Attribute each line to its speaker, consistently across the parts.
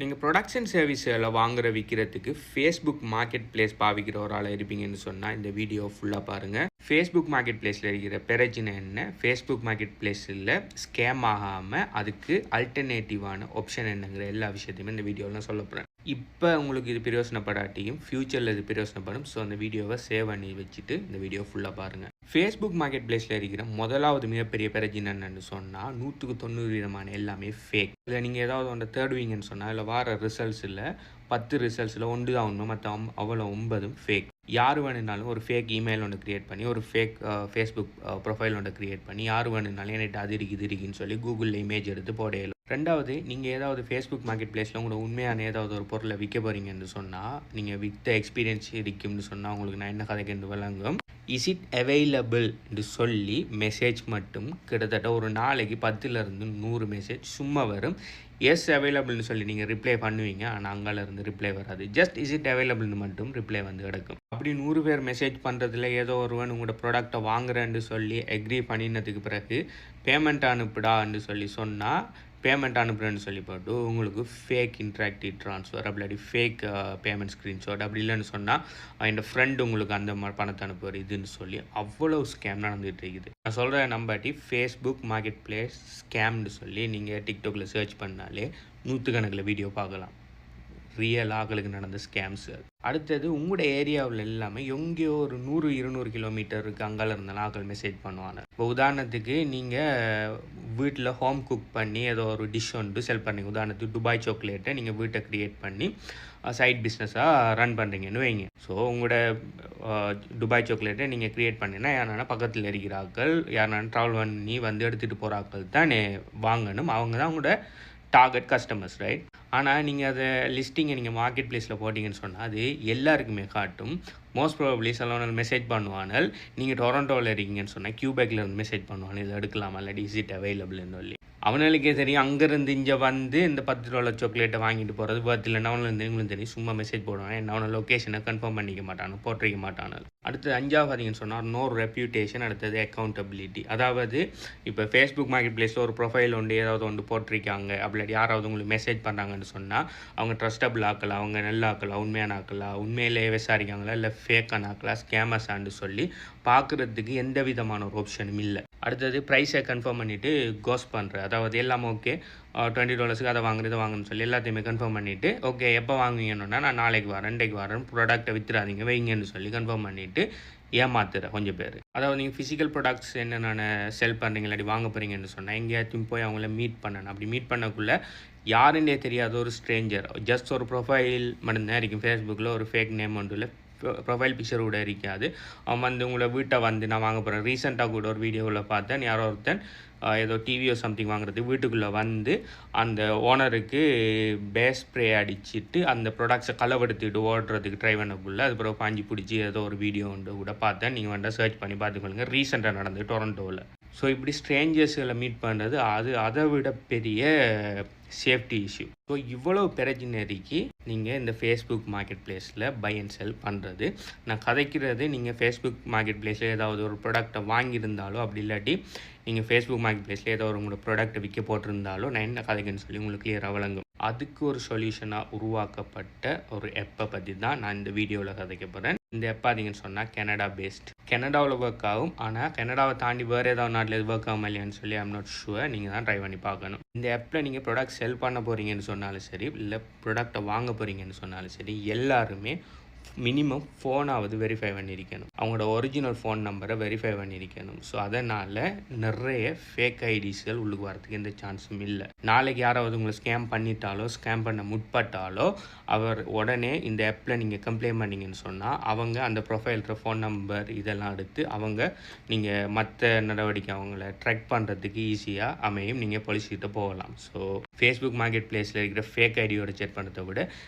Speaker 1: நீங்கள் ப்ரொடக்ஷன் சர்வீஸில் வாங்குற விற்கிறதுக்கு ஃபேஸ்புக் மார்க்கெட் பிளேஸ் பாவிக்கிற ஒரு ஆளாக இருப்பீங்கன்னு சொன்னால் இந்த வீடியோ ஃபுல்லாக பாருங்கள். ஃபேஸ்புக் மார்க்கெட் பிளேஸில் இருக்கிற பிரச்சனை என்ன, ஃபேஸ்புக் மார்க்கெட் பிளேஸில் ஸ்கேம் ஆகாமல் அதுக்கு அல்டர்னேட்டிவான ஆப்ஷன் என்னங்கிற எல்லா விஷயத்தையுமே இந்த வீடியோவில் சொல்ல போகிறேன். இப்போ உங்களுக்கு இது பிரயோசனப்படாட்டியும் ஃப்யூச்சரில் இது பிரயோசனப்படும். ஸோ அந்த வீடியோவை சேவ் பண்ணி வச்சுட்டு இந்த வீடியோ ஃபுல்லாக பாருங்கள். ஃபேஸ்புக் மார்க்கெட் பிளேஸில் இருக்கிற முதலாவது மிகப்பெரிய பிரச்சனை என்னன்னு சொன்னால் 100% எல்லாமே ஃபேக். இல்லை நீங்கள் ஏதாவது ஒன்று தேடுவீங்கன்னு சொன்னால் இல்லை வார ரிசல்ட்ஸ் இல்லை 10 ரிசல்ட்ஸில் ஒன்று தான் உண்மை, மற்ற அவ்வளோ 9 ஃபேக். யார் வேணுனாலும் ஒரு ஃபேக் இமெயில் ஒன்று க்ரியேட் பண்ணி ஒரு ஃபேக் ஃபேஸ்புக் ப்ரொஃபைல் ஒன்று க்ரியேட் பண்ணி யார் வேணுனாலும் என்கிட்ட அது இருக்குன்னு சொல்லி கூகுளில் இமேஜ் எடுத்து போடையிலும். ரெண்டாவது, நீங்கள் ஏதாவது ஃபேஸ்புக் மார்க்கெட் பிளேஸில் உங்களோட உண்மையான ஏதாவது ஒரு பொருளை விற்க போகிறீங்கன்னு சொன்னால் நீங்கள் விற்ற எக்ஸ்பீரியன்ஸ் இருக்கும்னு சொன்னால் உங்களுக்கு நான் என்ன கதைக்கு விளங்கும். இஸ் இட் அவைலபிள்னு சொல்லி மெசேஜ் மட்டும் கிட்டத்தட்ட ஒரு நாளைக்கு 10லேருந்து 100 மெசேஜ் சும்மா வரும். எஸ் அவைலபிள்னு சொல்லி நீங்கள் ரிப்ளை பண்ணுவீங்க, ஆனால் அங்காலேருந்து ரிப்ளை வராது. ஜஸ்ட் இஸ் இட் அவைலபிள்னு மட்டும் ரிப்ளை வந்து கிடக்கும். அப்படி 100 பேர் மெசேஜ் பண்ணுறதுல ஏதோ ஒருவன் உங்களோட ப்ராடக்டை வாங்குறேன்னு சொல்லி அக்ரி பண்ணினதுக்கு பிறகு பேமெண்ட் அனுப்புடான்னு சொல்லி சொன்னால் பேமெண்ட் அனுப்புகிறேன்னு சொல்லி போட்டு உங்களுக்கு ஃபேக் இன்ட்ராக்டிவ் ட்ரான்ஸ்ஃபர் அப்படி ஃபேக் பேமெண்ட் ஸ்க்ரீன்ஷாட் அப்படி இல்லைன்னு சொன்னால் என் ஃப்ரெண்டு உங்களுக்கு அந்த மாதிரி பணத்தை அனுப்புவார் இதுன்னு சொல்லி அவ்வளோ ஸ்கேம் நடந்துகிட்டு இருக்குது. நான் சொல்கிற நம்பாட்டி ஃபேஸ்புக் மார்க்கெட் பிளேஸ் ஸ்கேம்னு சொல்லி நீங்கள் டிக்டாக்ல சர்ச் பண்ணாலே 100 கணக்கில் வீடியோ பார்க்கலாம். ரியல் ஆக்களுக்கு நடந்த ஸ்கேம்ஸ். அடுத்தது, உங்களோட ஏரியாவில் எல்லாமே எங்கேயோ ஒரு 100-200 கிலோமீட்டருக்கு அங்கால இருந்தாலும் ஆக்கள் மெசேஜ் பண்ணுவாங்க. இப்போ உதாரணத்துக்கு நீங்கள் வீட்டில் ஹோம் குக் பண்ணி ஏதோ ஒரு டிஷ் ஒன்று செல் பண்ணுறீங்க. உதாரணத்துக்கு துபாய் சாக்லேட்டை நீங்கள் வீட்டை க்ரியேட் பண்ணி சைட் பிஸ்னஸாக ரன் பண்ணுறீங்கன்னு வைங்க. ஸோ உங்களோட துபாய் சாக்லேட்டை நீங்கள் க்ரியேட் பண்ணினா யாருன்னா பக்கத்தில் இருக்கிற ஆக்கள் யாருன்னா ட்ராவல் பண்ணி வந்து எடுத்துகிட்டு போகிற ஆக்கள் தான் வாங்கணும். அவங்க தான் உங்களோட டார்கெட் கஸ்டமர்ஸ், ரைட்? ஆனால் நீங்கள் அதை லிஸ்டிங்கை நீங்கள் மார்க்கெட் பிளேஸில் போட்டிங்கன்னு சொன்னால் அது எல்லாருக்குமே காட்டும். மோஸ்ட் ப்ராபப்ளி சில மெசேஜ் பண்ணுவானால் நீங்கள் டொரண்டோவில் இருக்கீங்கன்னு சொன்னால் கியூபேக்கில் இருந்து மெசேஜ் பண்ணுவாங்க, இதை எடுக்கலாமா இல்லாட்டி இஸ் இட் அவைலபிள்னு சொல்லி. அவனுக்கே தெரியும் அங்கேருந்து இங்கே வந்து இந்த $10 சாக்லேட்டை வாங்கிட்டு போகிறது பர்த்லேருந்து அவனுக்கு இவங்களும் தெரியும். சும்மா மெசேஜ் போடுவான், என்ன அவனை லொக்கேஷனை கன்ஃபார்ம் பண்ணிக்க மாட்டானு, போட்டிருக்க மாட்டானு. அடுத்தது 5வது பார்த்தீங்கன்னு சொன்னால் நோ ரெப்யூட்டேஷன். அடுத்தது அக்கௌண்டபிலிட்டி. அதாவது இப்போ ஃபேஸ்புக் மார்க்கெட் பிளேஸில் ஒரு ப்ரொஃபைல் ஒன்று ஏதாவது ஒன்று போட்டிருக்காங்க அப்படி யாராவது உங்களுக்கு மெசேஜ் பண்ணுறாங்கன்னு சொன்னால் அவங்க ட்ரஸ்டபிள் ஆக்கலாம், அவங்க நல்ல ஆக்கலாம், உண்மையான ஆக்கலாம், உண்மையிலே விசாரிக்காங்களா இல்லை ஃபேக்கான ஆக்கலாம், ஸ்கேமர்ஸான்னு சொல்லி பார்க்குறதுக்கு எந்த விதமான ஒரு ஆப்ஷனும் இல்லை. அடுத்தது ப்ரைஸை கன்ஃபார்ம் பண்ணிவிட்டு கோஸ் பண்ணுற, அதாவது எல்லாமே ஓகே $20 அதை வாங்கணும்னு சொல்லி எல்லாத்தையுமே கன்ஃபார்ம் பண்ணிவிட்டு ஓகே எப்போ வாங்குவீங்கன்னா நான் நாளைக்கு வரேன், 2க்கு வரேன், ப்ராடக்ட்டை வித்துறாதீங்க வைங்கன்னு சொல்லி கன்ஃபார்ம் பண்ணிவிட்டு ஏமாத்துறேன் கொஞ்சம் பேர். அதாவது நீங்கள் ஃபிசிக்கல் ப்ராடக்ட்ஸ் என்னென்ன செல் பண்ணுறீங்க இல்லாட்டி வாங்க போகிறீங்கன்னு சொன்னால் எங்கேயாச்சும் போய் அவங்கள மீட் பண்ணணும். அப்படி மீட் பண்ணக்குள்ளே யாருன்னே தெரியாத ஒரு ஸ்ட்ரேஞ்சர், ஜஸ்ட் ஒரு ப்ரொஃபைல் மட்டும்தான் இருக்கும். ஃபேஸ்புக்கில் ஒரு ஃபேக் நேம் ஒன்று இல்லை, ப்ரொஃபைல் பிக்சர் கூட இருக்காது. அவன் வந்து உங்களை வீட்டை வந்து நான் வாங்க போகிறேன். ரீசெண்டாக கூட ஒரு வீடியோவில் பார்த்தேன், யாரோ ஒருத்தன் ஏதோ டிவியோ சம்திங் வாங்குறது வீட்டுக்குள்ளே வந்து அந்த ஓனருக்கு பேஸ் ஸ்ப்ரே அடிச்சுட்டு அந்த ப்ராடக்ட்ஸை களவெடுத்துட்டு ஓடுறதுக்கு ட்ரை பண்ணக்குள்ளே அது பிறகு பாஞ்சி பிடிச்சி ஏதோ ஒரு வீடியோ ஒன்று கூட பார்த்தேன். நீங்கள் வேண்டாம் சர்ச் பண்ணி பார்த்துக்கொள்ளுங்க, ரீசெண்டாக நடந்தது டொரண்டோவில். ஸோ இப்படி ஸ்ட்ரேஞ்சர்ஸில் மீட் பண்ணுறது அதை விட பெரிய சேஃப்டி இஷ்யூ. ஸோ இவ்வளோ பிரச்சனைக்கு நீங்கள் இந்த ஃபேஸ்புக் மார்க்கெட் பிளேஸில் பை அண்ட் செல் பண்ணுறது. நான் கதைக்கிறது நீங்கள் ஃபேஸ்புக் மார்க்கெட் பிளேஸில் ஏதாவது ஒரு ப்ராடக்டை வாங்கியிருந்தாலோ அப்படி இல்லாட்டி நீங்கள் ஃபேஸ்புக் மார்க்கெட் பிளேஸில் ஏதோ ஒரு உங்களோட ப்ராடக்ட்டை விற்க போட்டிருந்தாலோ நான் என்ன கதைக்குன்னு சொல்லி உங்களுக்கு கிளியராக வழங்கும். அதுக்கு ஒரு சொல்யூஷனாக உருவாக்கப்பட்ட ஒரு ஆப்பை பற்றி தான் நான் இந்த வீடியோவில் கதைக்க போகிறேன். இந்த ஆப் பார்த்தீங்கன்னு சொன்னால் கனடா பேஸ்ட். கனடாவில் ஒர்க் ஆகும், ஆனால் கனடாவை தாண்டி வேறு ஏதாவது நாட்டில் எது ஒர்க் ஆகும் இல்லையான்னு சொல்லி ஐம் நாட் ஷுவர். நீங்கள் தான் ட்ரை பண்ணி பார்க்கணும். இந்த ஆப்பில் நீங்கள் ப்ராடக்ட் செல் பண்ண போகிறீங்கன்னு சொன்னாலும் சரி இல்லை ப்ராடக்டை வாங்க போகிறீங்கன்னு சொன்னாலும் சரி எல்லாருமே மினிமம் ஃபோனாவது வெரிஃபை பண்ணியிருக்கணும், அவங்களோட ஒரிஜினல் ஃபோன் நம்பரை வெரிஃபை பண்ணியிருக்கணும். ஸோ அதனால் நிறைய ஃபேக் ஐடிஸ்கள் உள்ளுக்கு வரதுக்கு எந்த சான்ஸும் இல்லை. நாளைக்கு யாராவது உங்களை ஸ்கேம் பண்ணிட்டாலோ ஸ்கேம் பண்ண முற்பட்டாலோ அவர் உடனே இந்த ஆப்பில் நீங்கள் கம்ப்ளைண்ட் பண்ணிங்கன்னு சொன்னால் அவங்க அந்த ப்ரொஃபைல்கிற ஃபோன் நம்பர் இதெல்லாம் எடுத்து அவங்க நீங்கள் மற்ற நடவடிக்கை அவங்கள ட்ராக் பண்ணுறதுக்கு ஈஸியாக அமையும். நீங்கள் போலீஸ்கிட்ட போகலாம். ஸோ ஃபேஸ்புக் மார்க்கெட் பிளேஸில் இருக்கிற ஃபேக் ஐடியோட செக் பண்ணுறதை விட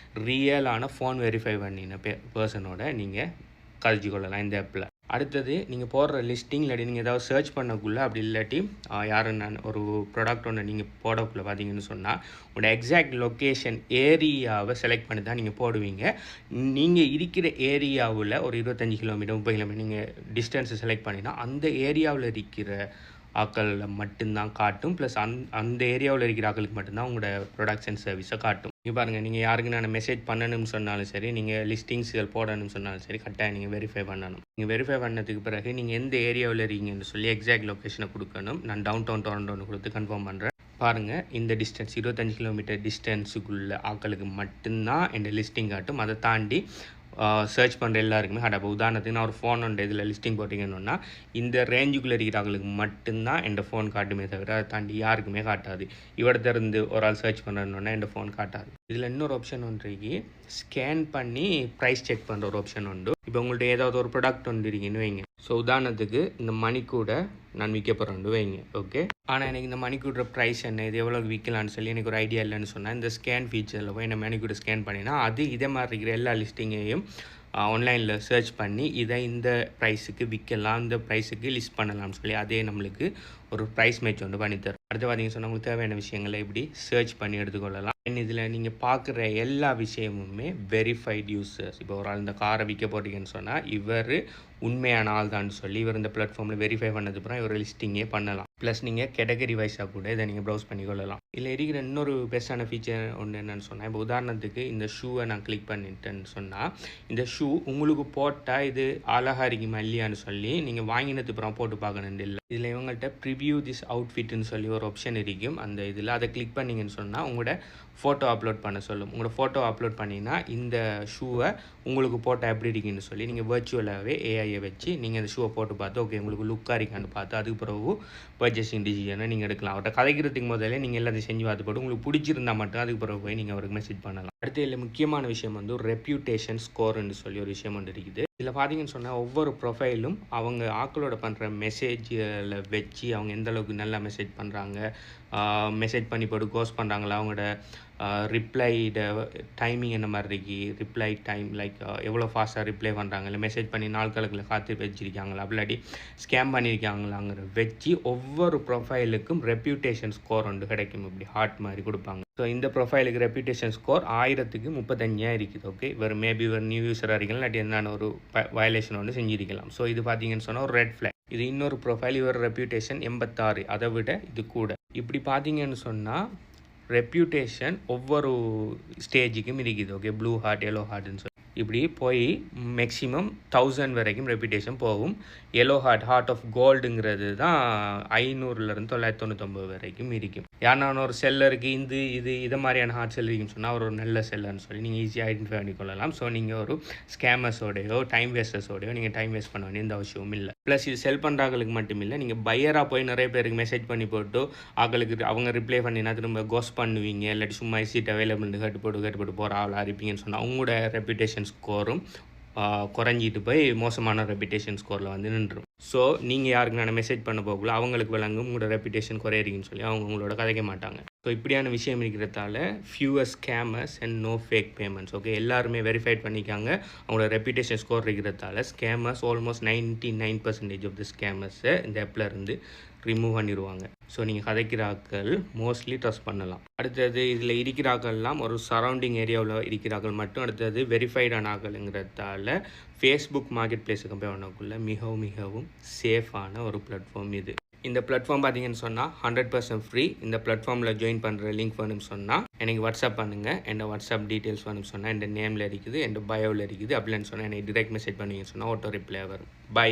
Speaker 1: ரியலான ஃபோன் வெரிஃபை பண்ணின பர்சனோட நீங்கள் கழிச்சு கொள்ளலாம் இந்த ஆப்பில். அடுத்தது, நீங்கள் போடுற லிஸ்டிங் இல்லாட்டி நீங்கள் ஏதாவது சர்ச் பண்ணக்குள்ளே அப்படி இல்லாட்டி யாருன்னா ஒரு ப்ராடக்ட் ஒன்று நீங்கள் போடக்குள்ளே பார்த்தீங்கன்னு சொன்னால் உங்களோட எக்ஸாக்ட் லொக்கேஷன் ஏரியாவை செலக்ட் பண்ணி தான் நீங்கள் போடுவீங்க. நீங்கள் இருக்கிற ஏரியாவில் ஒரு 25 கிலோமீட்டர் 30 கிலோமீட்டர் நீங்கள் டிஸ்டன்ஸை செலக்ட் பண்ணினா அந்த ஏரியாவில் இருக்கிற ஆக்களில் மட்டும்தான் காட்டும். ப்ளஸ் அந்த ஏரியாவில் இருக்கிற ஆக்களுக்கு மட்டும்தான் உங்களோட ப்ராடக்ட்ஸ் அண்ட் சர்வீஸை காட்டும். இங்கே பாருங்கள், நீங்கள் யாருக்கு நான் மெசேஜ் பண்ணணும்னு சொன்னாலும் சரி, நீங்கள் லிஸ்டிங்ஸ்கள் போடணும்னு சொன்னாலும் சரி, கரெக்டாக நீங்கள் வெரிஃபை பண்ணணும். நீங்கள் வெரிஃபை பண்ணதுக்கு பிறகு நீங்கள் எந்த ஏரியாவில் இருக்கீங்கன்னு சொல்லி எக்ஸாக்ட் லொக்கேஷனை கொடுக்கணும். நான் டவுன் டவுன் டொரண்டோன்னு கொடுத்து கன்ஃபார்ம் பண்ணுறேன். பாருங்கள், இந்த டிஸ்டன்ஸ் 25 கிலோமீட்டர் டிஸ்டன்ஸுக்குள்ள ஆட்களுக்கு மட்டும்தான் இந்த லிஸ்டிங் காட்டும். அதை தாண்டி சர்ச் பண்ணுற எல்லாருக்குமே காட்டும். இப்போ உதாரணத்துக்கு நான் ஒரு ஃபோன் ஒன்று இதில் லிஸ்டிங் போட்டிங்கன்னா இந்த ரேஞ்சுக்குள்ளே இருக்கிற ஆட்களுக்கு மட்டும்தான் என் ஃபோன் காட்டுமே தவிர அதை தாண்டி யாருக்குமே காட்டாது. இவர்கிட்ட இருந்து ஒரு ஆள் சர்ச் பண்ணுறோன்னா என் ஃபோன் காட்டாது. இதில் இன்னொரு ஆப்ஷன் ஒன்று ஸ்கேன் பண்ணி ப்ரைஸ் செக் பண்ணுற ஒரு ஆப்ஷன் உண்டு. இப்போ உங்கள்கிட்ட ஏதாவது ஒரு ப்ராடக்ட் ஒன்று இருக்கீங்கன்னு வைங்க. ஸோ உதாரணத்துக்கு இந்த மணிக்கூட நான் விற்க போகிறேன் வைங்க. ஓகே, ஆனால் எனக்கு இந்த மணிக்கூட ப்ரைஸ் என்ன, இது எவ்வளோ விற்கலான்னு சொல்லி எனக்கு ஒரு ஐடியா இல்லைன்னு சொன்னால் இந்த ஸ்கேன் ஃபீச்சரில் போய் இந்த மணிக்கூட ஸ்கேன் பண்ணினா அது இதே மாதிரி இருக்கிற எல்லா லிஸ்டிங்கையும் ஆன்லைனில் சர்ச் பண்ணி இதை இந்த ப்ரைஸுக்கு விற்கலாம், இந்த ப்ரைஸுக்கு லிஸ்ட் பண்ணலாம்னு சொல்லி அதே நம்மளுக்கு ஒரு ப்ரைஸ் மேட்ச் ஒன்று பண்ணித்தரும். அடுத்து பார்த்தீங்கன்னு சொன்னால் உங்களுக்கு தேவையான விஷயங்களை இப்படி சர்ச் பண்ணி எடுத்துக்கொள்ளலாம். இதில் நீங்கள் பார்க்குற எல்லா விஷயமுமே வெரிஃபைட் யூசர்ஸ். இப்போ ஒரு ஆள் இந்த காரை விற்க போட்டீங்கன்னு சொன்னால் இவர் உண்மையான ஆள் தான் சொல்லி இவர் இந்த பிளாட்ஃபார்மில் வெரிஃபை பண்ணதுக்கப்புறம் இவர் லிஸ்டிங்கே பண்ணலாம். ப்ளஸ் நீங்கள் கேட்டகரி வைஸாக கூட இதை நீங்கள் ப்ரௌஸ் பண்ணிக்கொள்ளலாம். இதில் இருக்கிற இன்னொரு பெஸ்ட்டான ஃபீச்சர் ஒன்று என்னென்னு சொன்னால், இப்போ உதாரணத்துக்கு இந்த ஷூவை நான் கிளிக் பண்ணிட்டேன்னு சொன்னால் இந்த ஷூ உங்களுக்கு போட்டால் இது அழகாக இருக்குமா இல்லையான்னு சொல்லி நீங்கள் வாங்கினதுக்கு அப்புறம் போட்டு பார்க்கணுன்னு இல்லை. இதில் இவங்கள்ட்ட ப்ரிவியூ திஸ் அவுட்ஃபிட்னு சொல்லி ஒரு ஆப்ஷன் இருக்கும். அந்த இதில் அதை கிளிக் பண்ணிங்கன்னு சொன்னால் உங்களோட ஃபோட்டோ அப்லோட் பண்ண சொல்லும். உங்களோட ஃபோட்டோ அப்லோட் பண்ணிங்கன்னா இந்த ஷூவை உங்களுக்கு போட்டால் எப்படி இருக்குன்னு சொல்லி நீங்கள் வர்ச்சுவலாகவே ஏஐயை வச்சு நீங்கள் அந்த ஷூவை போட்டு பார்த்து ஓகே உங்களுக்கு லுக்காக இருக்கான்னு பார்த்து அதுக்கு பிறகு பர்ச்சேசிங் டிசிஷனை நீங்கள் எடுக்கலாம். அவர்கிட்ட கதைக்கிறதுக்கு முதல்ல நீங்கள் எல்லாத்தையும் செஞ்சு பார்த்து போட்டு உங்களுக்கு பிடிச்சிருந்தா மட்டும் அதுக்கு பிறகு போய் நீங்கள் அவருக்கு மெசேஜ் பண்ணலாம். அடுத்து இதில் முக்கியமான விஷயம் வந்து ரெப்யூட்டேஷன் ஸ்கோர்னு சொல்லி ஒரு விஷயம் ஒன்று இருக்குது. இதில் பார்த்தீங்கன்னு சொன்னால் ஒவ்வொரு ப்ரொஃபைலும் அவங்க ஆக்களோட பண்ணுற மெசேஜில் வச்சு அவங்க எந்த அளவுக்கு நல்லா மெசேஜ் பண்ணுறாங்க, மெசேஜ் பண்ணி போட்டு கோஸ் பண்ணுறாங்களா, அவங்களோட ரிப்ளைட டைமிங் என்ன மாதிரி இருக்கு, ரிப்ளை டைம் லைக் எவ்வளோ ஃபாஸ்ட்டாக ரிப்ளை பண்ணுறாங்க, இல்லை மெசேஜ் பண்ணி நாள் கணக்கில் காத்து வச்சுருக்காங்களா, அப்படி ஸ்கேம் பண்ணியிருக்காங்களாங்கிற வச்சு ஒவ்வொரு ப்ரொஃபைலுக்கும் ரெப்யூட்டேஷன் ஸ்கோர் ஒன்று கிடைக்கும். இப்படி ஹார்ட் மாதிரி கொடுப்பாங்க. ஸோ இந்த ப்ரொஃபைலுக்கு ரெப்யூட்டேஷன் ஸ்கோர் 1000க்கு 35 இருக்குது. ஓகே, இவர் மேபி ஒரு நியூ யூஸராக இருக்கலாம், இல்லாட்டி என்னான ஒரு வயலேஷன் ஒன்று செஞ்சிருக்கலாம். ஸோ இது பார்த்தீங்கன்னு சொன்னால் ஒரு ரெட் ஃப்ளாக். இது இன்னொரு ப்ரொஃபைல், இவர் ரெப்யூட்டேஷன் 86, அதை விட இது கூட. இப்படி பார்த்தீங்கன்னு சொன்னால் ரெப்யூட்டேஷன் ஒவ்வொரு ஸ்டேஜுக்கும் இருக்குது. ஓகே, ப்ளூ ஹார்ட், எல்லோ ஹார்ட்னு சொல்லி இப்படி போய் மேக்ஸிமம் 1000 வரைக்கும் ரெப்யூட்டேஷன் போகும். எல்லோ ஹார்ட் ஆஃப் கோல்டுங்கிறது தான் 500லேருந்து 999 வரைக்கும் இருக்கும். ஏன்னா ஒரு செல்லருக்கு இது மாதிரியான ஹார்ட் செல் இருக்குன்னு சொன்னால் அவர் ஒரு நல்ல செல்லர்னு சொல்லி நீங்கள் ஈஸியாக ஐடென்டிஃபை பண்ணிக்கொள்ளலாம். ஸோ நீங்கள் ஒரு ஸ்கேமர்ஸோடையோ டைம் வேஸ்டர்ஸோடையோ நீங்கள் டைம் வேஸ்ட் பண்ண வேண்டிய எந்த அவசியமும் இல்லை. ப்ளஸ் இது செல் பண்ணுறாங்களுக்கு மட்டும் இல்லை, நீங்கள் பையராக போய் நிறைய பேருக்கு மெசேஜ் பண்ணி போட்டு ஆக்களுக்கு அவங்க ரிப்ளை பண்ணினா திரும்ப கோஸ் பண்ணுவீங்க, இல்லாட்டி சும்மா சீட் அவைலபிள் கேட்டு போகிற ஆளாக இருப்பீங்கன்னு சொன்னால் உங்களோட ரெப்யூட்டேஷன் ஸ்கோரும் குறைஞ்சிட்டு போய் மோசமான ரெப்யூட்டேஷன் ஸ்கோரில் வந்து நின்றுடும். ஸோ நீங்கள் யாருக்கு நான் மெசேஜ் பண்ண போகல அவங்களுக்கு விளங்கும் உங்களோட ரெப்யூட்டேஷன் குறையிறீங்கன்னு சொல்லி அவங்க உங்களோட கதைக்க மாட்டாங்க. ஸோ இப்படியான விஷயம் இருக்கிறதால fewer scammers and no fake payments. Okay, எல்லாருமே வெரிஃபைட் பண்ணிக்காங்க. அவங்களோட ரெப்யூட்டேஷன் ஸ்கோர் இருக்கிறதால ஸ்கேமர்ஸ் ஆல்மோஸ்ட் 99% ஆஃப் தி ஸ்கேமர்ஸை இந்த ஆப்பில் இருந்து ரிமூவ் பண்ணிடுவாங்க. ஸோ நீங்கள் கதைக்கிறாக்கள் மோஸ்ட்லி ட்ரஸ்ட் பண்ணலாம். அடுத்தது இதில் இருக்கிறாக்கள்லாம் ஒரு சரௌண்டிங் ஏரியாவில் இருக்கிறாக்கள் மட்டும். அடுத்தது வெரிஃபைடான ஆக்கள்ங்கிறதால ஃபேஸ்புக் மார்க்கெட் பிளேஸை கம்பேர் பண்ணக்குள்ள மிகவும் சேஃபான ஒரு பிளாட்ஃபார்ம் இது. இந்த பிளாட்ஃபார்ம் பார்த்தீங்கன்னு சொன்னால் 100% ஃப்ரீ. இந்த பிளாட்ஃபார்மில் ஜாயின் பண்ணுற லிங்க் வேணும்னு சொன்னால் எனக்கு வாட்ஸ்அப் பண்ணுங்கள். என் வாட்ஸ்அப் டீட்டெயில்ஸ் வேணும்னு சொன்னால் என் நேமில் இருக்குது, என் பயோவில் இருக்குது. அப்படின்னு சொன்னால் எனக்கு டிரெக்ட் மெசேஜ் பண்ணுவீங்கன்னு சொன்னால் ஆட்டோ ரிப்ளை வரும். பை.